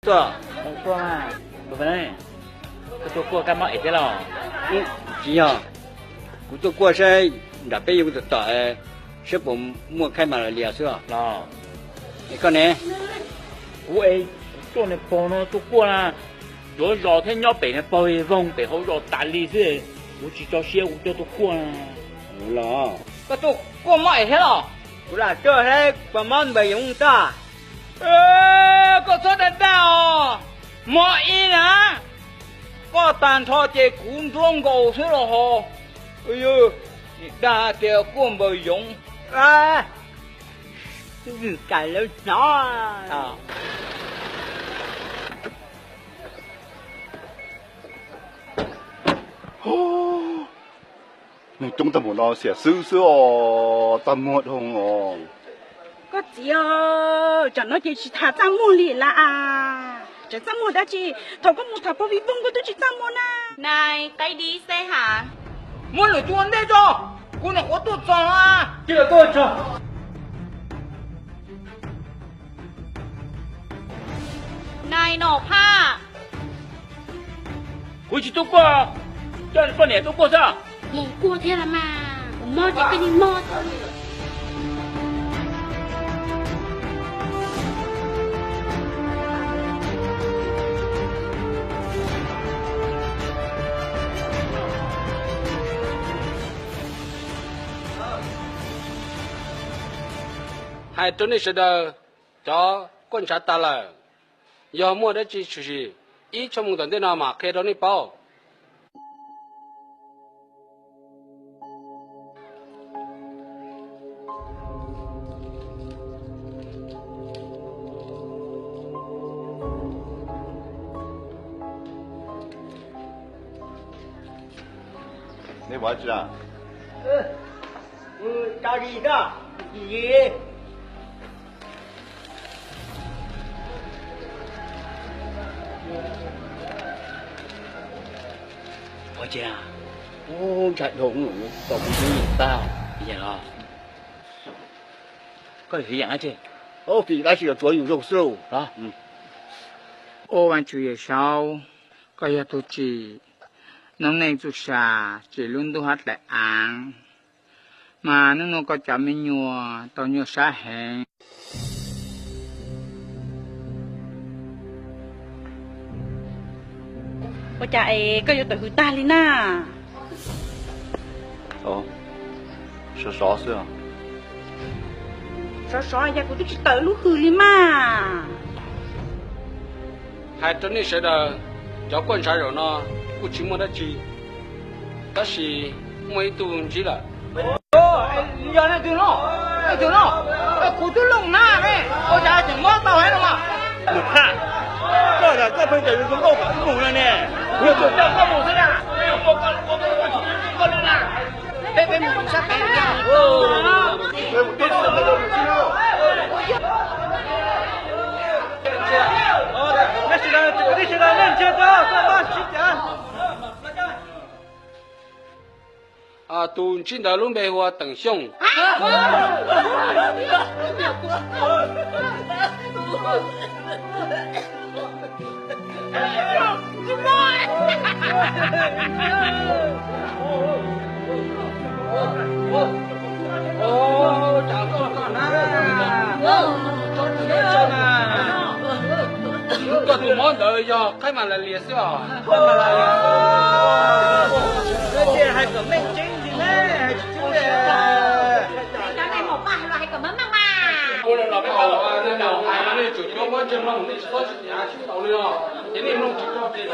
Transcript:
做，做嘛，不分，这做过干嘛一点了？只要我做过生，那边有个大是不莫开嘛了脸是吧？喏，你看呢？我做那包呢做过啦，做老天要背那包一封，背后要大力士，我只找些我就做过啦。有了，我做过嘛一天了。我啦这还把忙没用的。có số đánh đau mọi ý nè có tàn cho chế cuốn rong gầu thế là hồ ơi ơi đa tiêu cuốn bờ dụng À, cái lớn nó à你中得冇咯，成少少哦，得冇紅哦。có gì cho nó chỉ thả ra mua liền là à chỉ ra mua đã chỉ thầu có một thằng bao vi vung có tôi chỉ ra mua na này tay đi xe hả muốn lửa chuồn đây cho cô này có tốt cho à这个多少？ này nổ ha cô chỉ tốt qua cho con này tốt qua sao một cua thế là mà mò chỉ cái gì mò thôi hai tuần này sẽ đợi cho con sát ta là giờ mua đấy chỉ ít trong một tuần thế nào mà khi đó này bao你話住啊？家里的，你。 我讲我才同我搞不清楚到现了có thể dạng chứ vì那是个左右肉丝đó ô anh chủ yếu sao có nhà tu chỉ nông nên tu sa chỉ luôn tu hát lại ăn mà nó có chậm mình nhua tao nhua sa hẹn có chạy có yêu tự ta đi na Ồ, sao rõ xưa à? sao giờ của tôi chỉ tự lúc hư đi mà hai tuần này sẽ đợi cho con sát rồi nó cũng chỉ mua đấy chỉ đó là mấy tuần chỉ là giờ này từ nó cụ tôi lồng na đấy cô cha chỉ mót tao hết rồi mà một hạ这的这盆等于是漏补了呢我就叫漏补是的我啦别母杀别哦那是的这个是的认真的上班时间à tuần chỉ đợi luôn bề hoa tầng sông ô chào con có tụi món đợi giờ cái mà là liệt xíu à cái hai cái mình chính gì đấy cái này một bài loại của mắm mà cô là cái đầu cái đầu hai cái này chủ yếu quan trọng là mình chỉ có chỉ nhà chỉ đầu nữa thế nên nó chỉ có cái